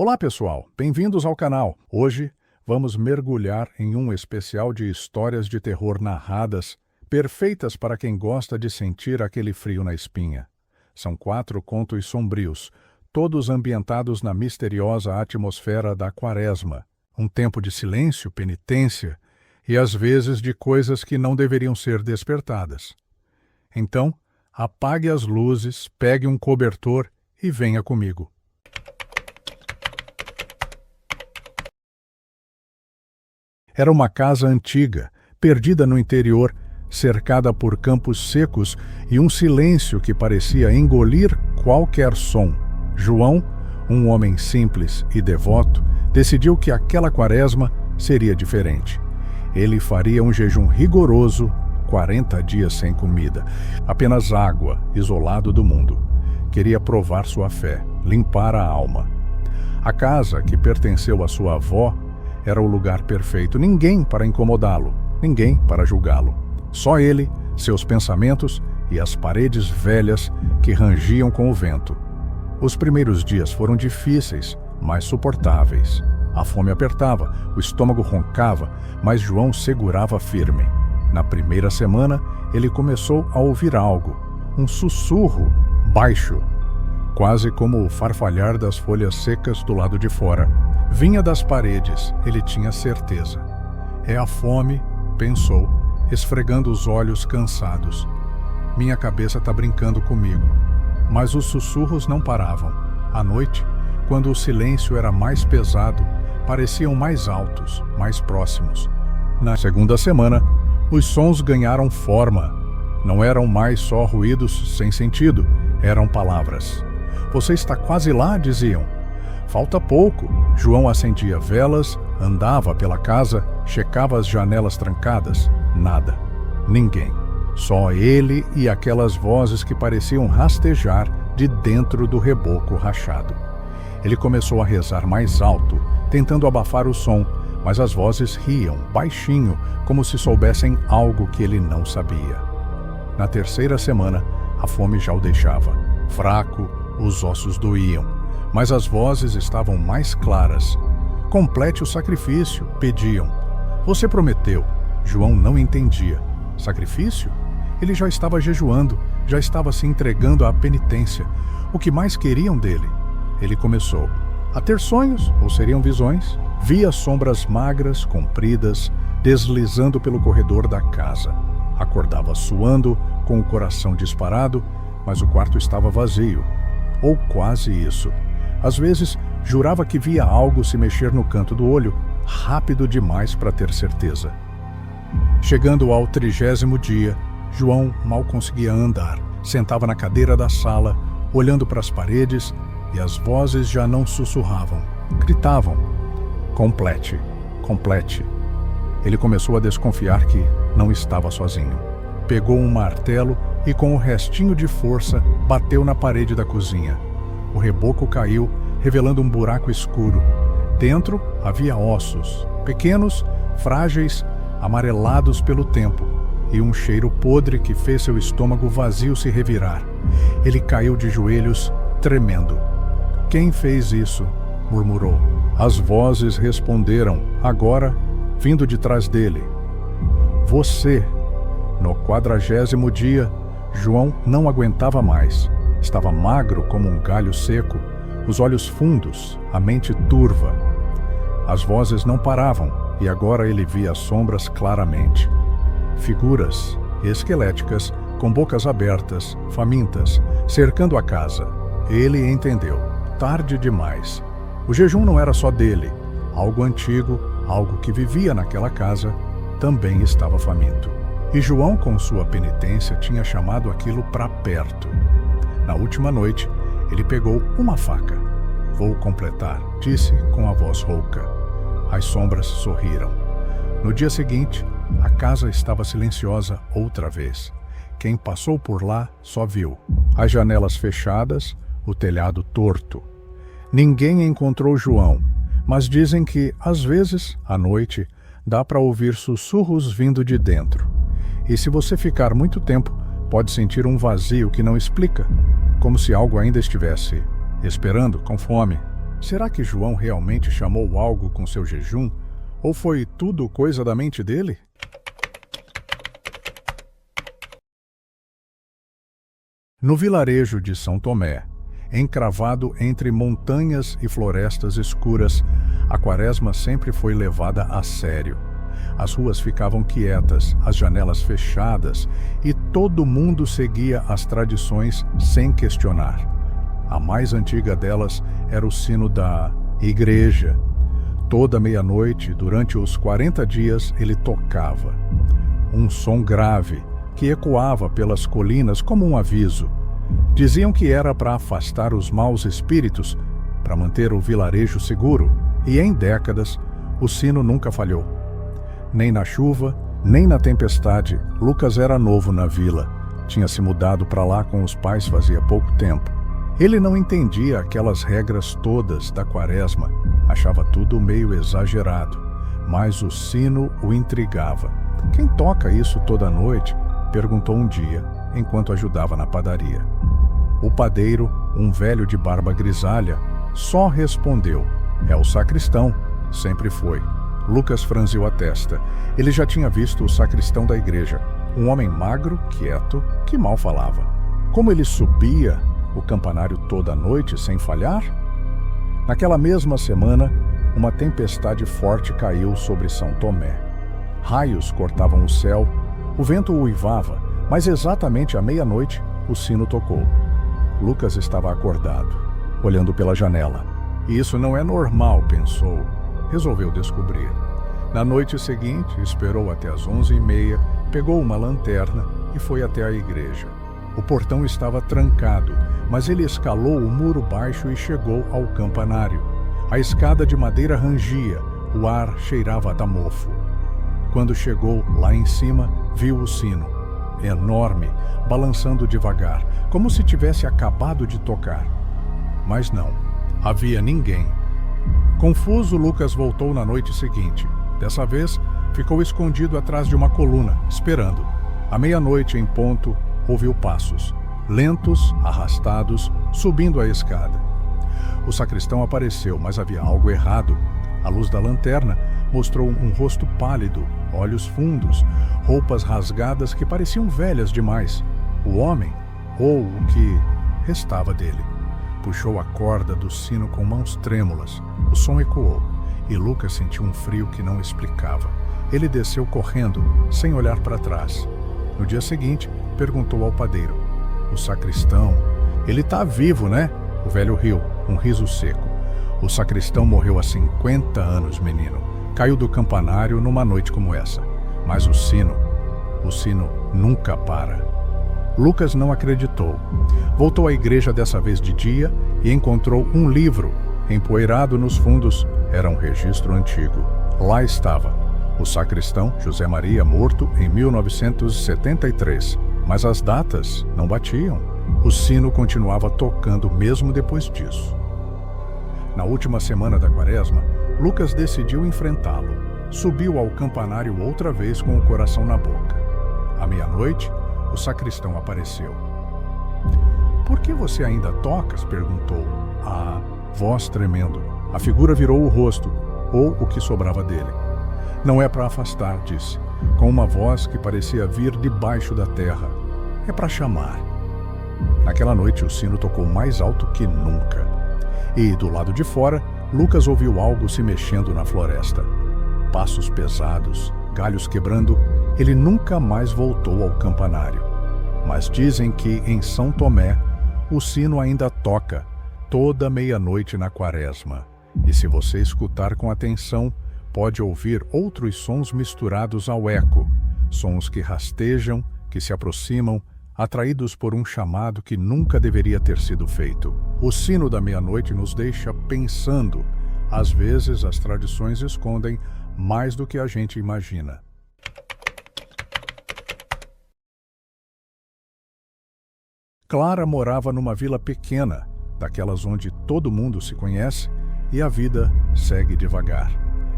Olá pessoal, bem-vindos ao canal. Hoje vamos mergulhar em um especial de histórias de terror narradas, perfeitas para quem gosta de sentir aquele frio na espinha. São 4 contos sombrios, todos ambientados na misteriosa atmosfera da Quaresma, um tempo de silêncio, penitência e às vezes de coisas que não deveriam ser despertadas. Então, apague as luzes, pegue um cobertor e venha comigo. Era uma casa antiga, perdida no interior, cercada por campos secos e um silêncio que parecia engolir qualquer som. João, um homem simples e devoto, decidiu que aquela quaresma seria diferente. Ele faria um jejum rigoroso, 40 dias sem comida, apenas água, isolado do mundo. Queria provar sua fé, limpar a alma. A casa, que pertenceu à sua avó, era o lugar perfeito. Ninguém para incomodá-lo, ninguém para julgá-lo. Só ele, seus pensamentos e as paredes velhas que rangiam com o vento. Os primeiros dias foram difíceis, mas suportáveis. A fome apertava, o estômago roncava, mas João segurava firme. Na primeira semana, ele começou a ouvir algo, um sussurro baixo, quase como o farfalhar das folhas secas do lado de fora. Vinha das paredes, ele tinha certeza. É a fome, pensou, esfregando os olhos cansados. Minha cabeça está brincando comigo. Mas os sussurros não paravam. À noite, quando o silêncio era mais pesado, pareciam mais altos, mais próximos. Na segunda semana, os sons ganharam forma. Não eram mais só ruídos sem sentido, eram palavras. Você está quase lá, diziam. Falta pouco. João acendia velas, andava pela casa, checava as janelas trancadas. Nada. Ninguém. Só ele e aquelas vozes que pareciam rastejar de dentro do reboco rachado. Ele começou a rezar mais alto, tentando abafar o som, mas as vozes riam, baixinho, como se soubessem algo que ele não sabia. Na terceira semana, a fome já o deixava. Fraco, os ossos doíam. Mas as vozes estavam mais claras. Complete o sacrifício, pediam. Você prometeu. João não entendia. Sacrifício? Ele já estava jejuando, já estava se entregando à penitência. O que mais queriam dele? Ele começou a ter sonhos, ou seriam visões. Via sombras magras, compridas, deslizando pelo corredor da casa. Acordava suando, com o coração disparado, mas o quarto estava vazio. Ou quase isso. Às vezes, jurava que via algo se mexer no canto do olho, rápido demais para ter certeza. Chegando ao 30º dia, João mal conseguia andar. Sentava na cadeira da sala, olhando para as paredes, e as vozes já não sussurravam, gritavam. Complete, complete. Ele começou a desconfiar que não estava sozinho. Pegou um martelo e, com o restinho de força, bateu na parede da cozinha. O reboco caiu, revelando um buraco escuro. Dentro havia ossos, pequenos, frágeis, amarelados pelo tempo, e um cheiro podre que fez seu estômago vazio se revirar. Ele caiu de joelhos, tremendo. Quem fez isso? Murmurou. As vozes responderam, agora, vindo de trás dele. Você. No 40º dia, João não aguentava mais. Estava magro como um galho seco, os olhos fundos, a mente turva. As vozes não paravam e agora ele via as sombras claramente. Figuras esqueléticas, com bocas abertas, famintas, cercando a casa. Ele entendeu. Tarde demais. O jejum não era só dele. Algo antigo, algo que vivia naquela casa, também estava faminto. E João, com sua penitência, tinha chamado aquilo para perto. Na última noite, ele pegou uma faca. Vou completar, disse com a voz rouca. As sombras sorriram. No dia seguinte, a casa estava silenciosa outra vez. Quem passou por lá só viu as janelas fechadas, o telhado torto. Ninguém encontrou João, mas dizem que, às vezes, à noite, dá para ouvir sussurros vindo de dentro. E se você ficar muito tempo, pode sentir um vazio que não explica, como se algo ainda estivesse esperando com fome. Será que João realmente chamou algo com seu jejum? Ou foi tudo coisa da mente dele? No vilarejo de São Tomé, encravado entre montanhas e florestas escuras, a quaresma sempre foi levada a sério. As ruas ficavam quietas, as janelas fechadas e todo mundo seguia as tradições sem questionar. A mais antiga delas era o sino da igreja. Toda meia-noite, durante os 40 dias, ele tocava. Um som grave, que ecoava pelas colinas como um aviso. Diziam que era para afastar os maus espíritos, para manter o vilarejo seguro, e em décadas o sino nunca falhou. Nem na chuva, nem na tempestade, Lucas era novo na vila. Tinha se mudado para lá com os pais fazia pouco tempo. Ele não entendia aquelas regras todas da quaresma, achava tudo meio exagerado, mas o sino o intrigava. Quem toca isso toda noite? Perguntou um dia, enquanto ajudava na padaria. O padeiro, um velho de barba grisalha, só respondeu: é o sacristão, sempre foi. Lucas franziu a testa. Ele já tinha visto o sacristão da igreja, um homem magro, quieto, que mal falava. Como ele subia o campanário toda a noite sem falhar? Naquela mesma semana, uma tempestade forte caiu sobre São Tomé. Raios cortavam o céu, o vento uivava, mas exatamente à meia-noite o sino tocou. Lucas estava acordado, olhando pela janela. Isso não é normal, pensou. Resolveu descobrir. Na noite seguinte, esperou até as 11h30, pegou uma lanterna e foi até a igreja. O portão estava trancado, mas ele escalou o muro baixo e chegou ao campanário. A escada de madeira rangia, o ar cheirava a mofo. Quando chegou lá em cima, viu o sino, enorme, balançando devagar, como se tivesse acabado de tocar. Mas não, havia ninguém. Confuso, Lucas voltou na noite seguinte. Dessa vez, ficou escondido atrás de uma coluna, esperando. À meia-noite, em ponto, ouviu passos, lentos, arrastados, subindo a escada. O sacristão apareceu, mas havia algo errado. A luz da lanterna mostrou um rosto pálido, olhos fundos, roupas rasgadas que pareciam velhas demais. O homem, ou o que restava dele, puxou a corda do sino com mãos trêmulas. O som ecoou, e Lucas sentiu um frio que não explicava. Ele desceu correndo, sem olhar para trás. No dia seguinte, perguntou ao padeiro: o sacristão, ele está vivo, né? O velho riu, um riso seco. O sacristão morreu há 50 anos, menino. Caiu do campanário numa noite como essa. Mas o sino nunca para. Lucas não acreditou. Voltou à igreja dessa vez de dia e encontrou um livro. Empoeirado nos fundos, era um registro antigo. Lá estava: o sacristão José Maria morto em 1973. Mas as datas não batiam. O sino continuava tocando mesmo depois disso. Na última semana da quaresma, Lucas decidiu enfrentá-lo. Subiu ao campanário outra vez com o coração na boca. À meia-noite, o sacristão apareceu. "Por que você ainda tocas?" perguntou. A voz tremendo. A figura virou o rosto, ou o que sobrava dele. "Não é para afastar", disse, com uma voz que parecia vir debaixo da terra. "É para chamar." Naquela noite, o sino tocou mais alto que nunca. E, do lado de fora, Lucas ouviu algo se mexendo na floresta. Passos pesados, galhos quebrando. Ele nunca mais voltou ao campanário. Mas dizem que, em São Tomé, o sino ainda toca, toda meia-noite na quaresma. E se você escutar com atenção, pode ouvir outros sons misturados ao eco. Sons que rastejam, que se aproximam, atraídos por um chamado que nunca deveria ter sido feito. O sino da meia-noite nos deixa pensando. Às vezes, as tradições escondem mais do que a gente imagina. Clara morava numa vila pequena, daquelas onde todo mundo se conhece e a vida segue devagar.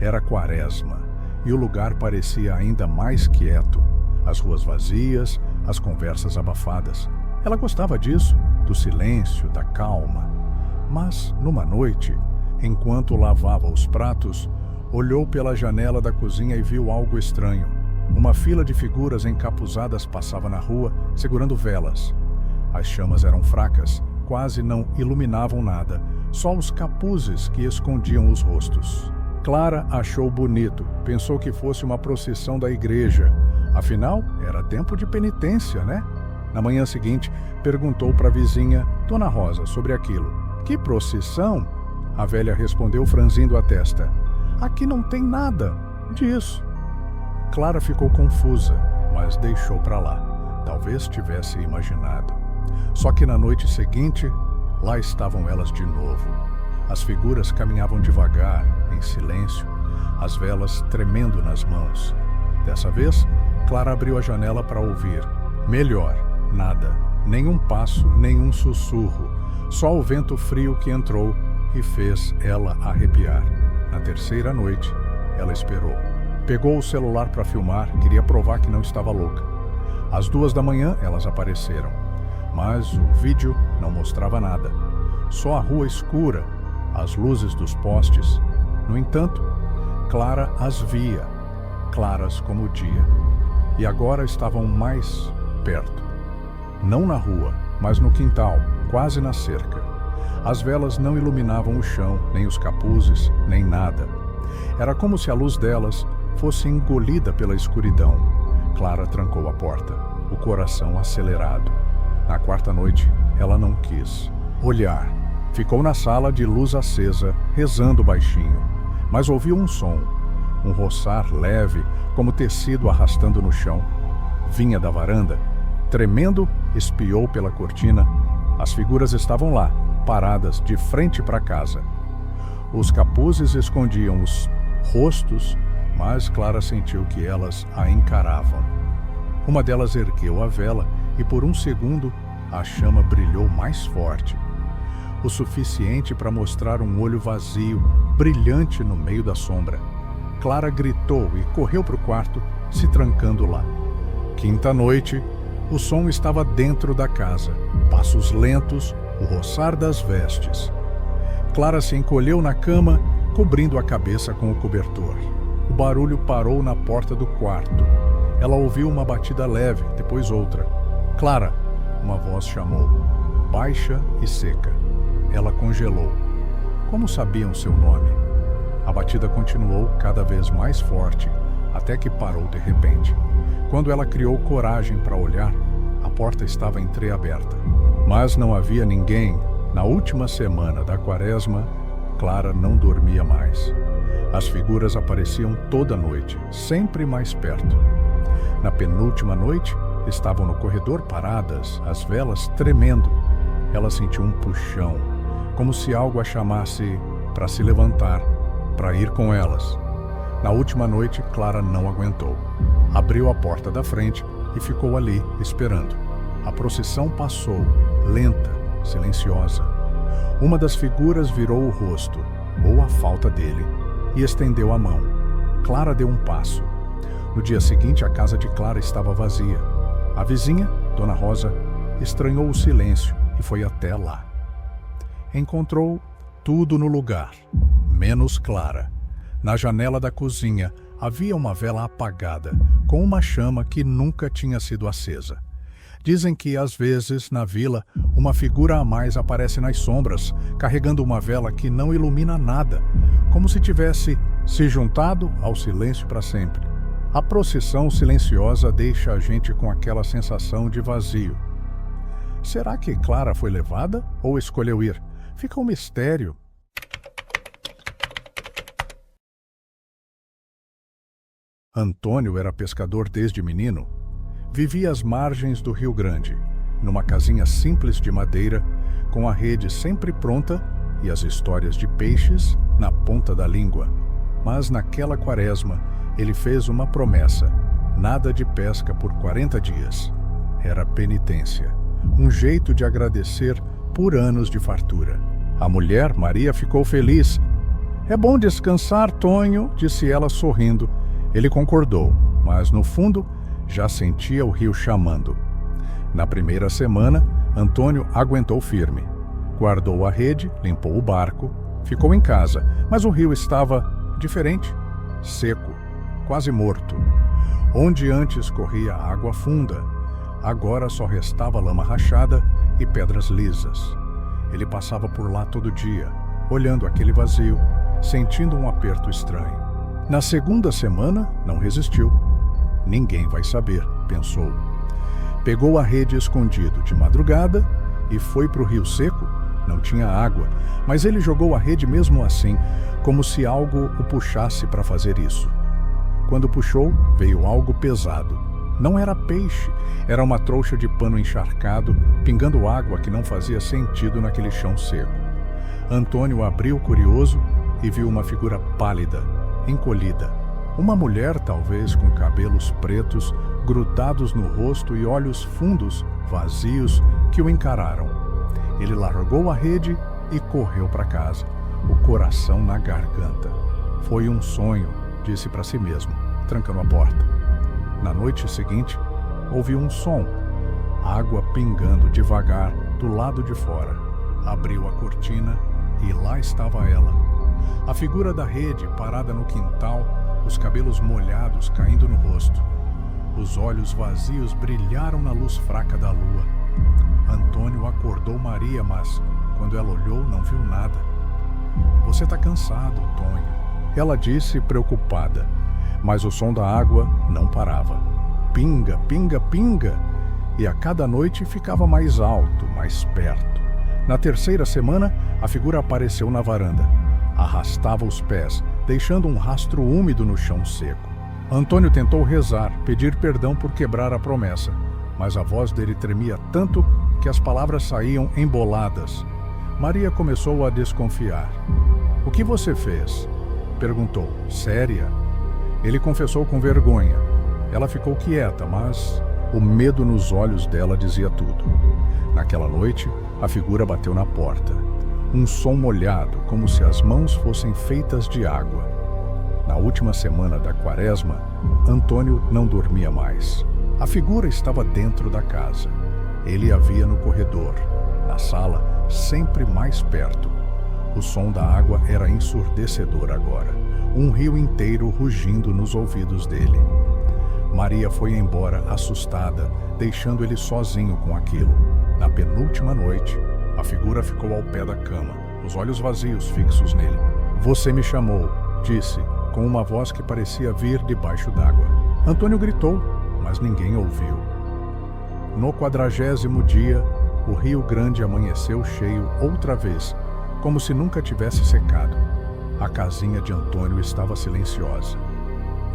Era quaresma, e o lugar parecia ainda mais quieto. As ruas vazias, as conversas abafadas. Ela gostava disso, do silêncio, da calma. Mas, numa noite, Enquanto lavava os pratos, olhou pela janela da cozinha e viu algo estranho. Uma fila de figuras encapuzadas passava na rua, segurando velas. As chamas eram fracas, quase não iluminavam nada, só os capuzes que escondiam os rostos. Clara achou bonito, pensou que fosse uma procissão da igreja. Afinal, era tempo de penitência, né? Na manhã seguinte, perguntou para a vizinha, Dona Rosa, sobre aquilo. Que procissão? A velha respondeu franzindo a testa. Aqui não tem nada disso. Clara ficou confusa, mas deixou para lá. Talvez tivesse imaginado. Só que na noite seguinte, lá estavam elas de novo. As figuras caminhavam devagar, em silêncio, as velas tremendo nas mãos. Dessa vez, Clara abriu a janela para ouvir. Melhor, nada. Nenhum passo, nenhum sussurro. Só o vento frio que entrou e fez ela arrepiar. Na terceira noite, ela esperou. Pegou o celular para filmar, queria provar que não estava louca. Às 2 da manhã, elas apareceram. Mas o vídeo não mostrava nada. Só a rua escura, as luzes dos postes. No entanto, Clara as via, claras como o dia. E agora estavam mais perto. Não na rua, mas no quintal, quase na cerca. As velas não iluminavam o chão, nem os capuzes, nem nada. Era como se a luz delas fosse engolida pela escuridão. Clara trancou a porta, o coração acelerado. Na quarta noite, ela não quis olhar. Ficou na sala de luz acesa, rezando baixinho. Mas ouviu um som, um roçar leve, como tecido arrastando no chão. Vinha da varanda. Tremendo, espiou pela cortina. As figuras estavam lá, paradas de frente para casa. Os capuzes escondiam os rostos, mas Clara sentiu que elas a encaravam. Uma delas ergueu a vela e por um segundo a chama brilhou mais forte. O suficiente para mostrar um olho vazio, brilhante no meio da sombra. Clara gritou e correu para o quarto, se trancando lá. Quinta noite, o som estava dentro da casa. Passos lentos, o roçar das vestes. Clara se encolheu na cama, cobrindo a cabeça com o cobertor. O barulho parou na porta do quarto. Ela ouviu uma batida leve, depois outra. Clara, uma voz chamou, baixa e seca. Ela congelou. Como sabiam seu nome? A batida continuou cada vez mais forte, até que parou de repente. Quando ela criou coragem para olhar, a porta estava entreaberta. Mas não havia ninguém. Na última semana da quaresma, Clara não dormia mais. As figuras apareciam toda noite, sempre mais perto. Na penúltima noite, estavam no corredor paradas, as velas tremendo. Ela sentiu um puxão, como se algo a chamasse para se levantar, para ir com elas. Na última noite, Clara não aguentou. Abriu a porta da frente e ficou ali, esperando. A procissão passou, lenta, silenciosa. Uma das figuras virou o rosto, ou a falta dele, e estendeu a mão. Clara deu um passo. No dia seguinte, a casa de Clara estava vazia. A vizinha, Dona Rosa, estranhou o silêncio e foi até lá. Encontrou tudo no lugar, menos Clara. Na janela da cozinha havia uma vela apagada, com uma chama que nunca tinha sido acesa. Dizem que, às vezes, na vila, uma figura a mais aparece nas sombras, carregando uma vela que não ilumina nada, como se tivesse se juntado ao silêncio para sempre. A procissão silenciosa deixa a gente com aquela sensação de vazio. Será que Clara foi levada ou escolheu ir? Fica um mistério. Antônio era pescador desde menino. Vivia às margens do Rio Grande, numa casinha simples de madeira, com a rede sempre pronta e as histórias de peixes na ponta da língua. Mas naquela quaresma, ele fez uma promessa: nada de pesca por 40 dias. Era penitência, um jeito de agradecer por anos de fartura. A mulher, Maria, ficou feliz. É bom descansar, Tonho, disse ela sorrindo. Ele concordou, mas no fundo já sentia o rio chamando. Na primeira semana, Antônio aguentou firme. Guardou a rede, limpou o barco, Ficou em casa, mas o rio estava diferente, seco, quase morto. Onde antes corria água funda, agora só restava lama rachada e pedras lisas. Ele passava por lá todo dia, olhando aquele vazio, sentindo um aperto estranho. Na segunda semana, não resistiu. Ninguém vai saber, pensou. Pegou a rede escondido de madrugada e foi para o rio seco. Não tinha água, mas ele jogou a rede mesmo assim, como se algo o puxasse para fazer isso. Quando puxou, veio algo pesado. Não era peixe, era uma trouxa de pano encharcado, pingando água que não fazia sentido naquele chão seco. Antônio abriu curioso e viu uma figura pálida, encolhida. Uma mulher, talvez, com cabelos pretos, grudados no rosto e olhos fundos, vazios, que o encararam. Ele largou a rede e correu para casa, o coração na garganta. Foi um sonho, disse para si mesmo, trancando a porta. Na noite seguinte, ouviu um som, água pingando devagar do lado de fora. Abriu a cortina e lá estava ela. A figura da rede parada no quintal, os cabelos molhados caindo no rosto. Os olhos vazios brilharam na luz fraca da lua. Antônio acordou Maria, mas, quando ela olhou, não viu nada. Você está cansado, Tonho, ela disse preocupada, mas o som da água não parava. Pinga, pinga, pinga, e a cada noite ficava mais alto, mais perto. Na terceira semana, a figura apareceu na varanda. Arrastava os pés, deixando um rastro úmido no chão seco. Antônio tentou rezar, pedir perdão por quebrar a promessa, mas a voz dele tremia tanto que as palavras saíam emboladas. Maria começou a desconfiar. "O que você fez?" perguntou, séria. Ele confessou com vergonha. Ela ficou quieta, mas o medo nos olhos dela dizia tudo. Naquela noite, a figura bateu na porta. Um som molhado, como se as mãos fossem feitas de água. Na última semana da quaresma, Antônio não dormia mais. A figura estava dentro da casa. Ele a via no corredor, na sala, sempre mais perto. O som da água era ensurdecedor agora, um rio inteiro rugindo nos ouvidos dele. Maria foi embora assustada, deixando ele sozinho com aquilo. Na penúltima noite, a figura ficou ao pé da cama, os olhos vazios fixos nele. "Você me chamou", disse, com uma voz que parecia vir debaixo d'água. Antônio gritou, mas ninguém ouviu. No 40º dia, o Rio Grande amanheceu cheio outra vez, como se nunca tivesse secado. A casinha de Antônio estava silenciosa.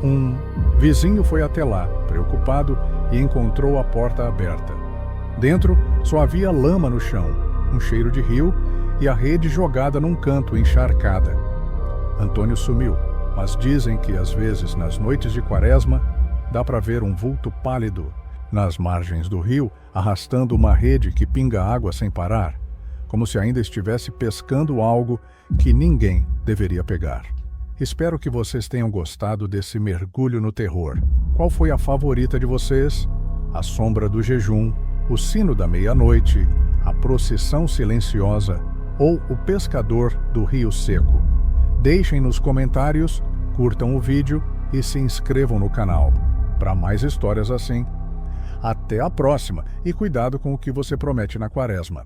Um vizinho foi até lá, preocupado, e encontrou a porta aberta. Dentro só havia lama no chão, um cheiro de rio e a rede jogada num canto encharcada. Antônio sumiu, mas dizem que às vezes, nas noites de quaresma, dá para ver um vulto pálido nas margens do rio, arrastando uma rede que pinga água sem parar, como se ainda estivesse pescando algo que ninguém deveria pegar. Espero que vocês tenham gostado desse mergulho no terror. Qual foi a favorita de vocês? A sombra do jejum, o sino da meia-noite, a procissão silenciosa ou o pescador do rio seco? Deixem nos comentários, curtam o vídeo e se inscrevam no canal. Para mais histórias assim. Até a próxima e cuidado com o que você promete na quaresma.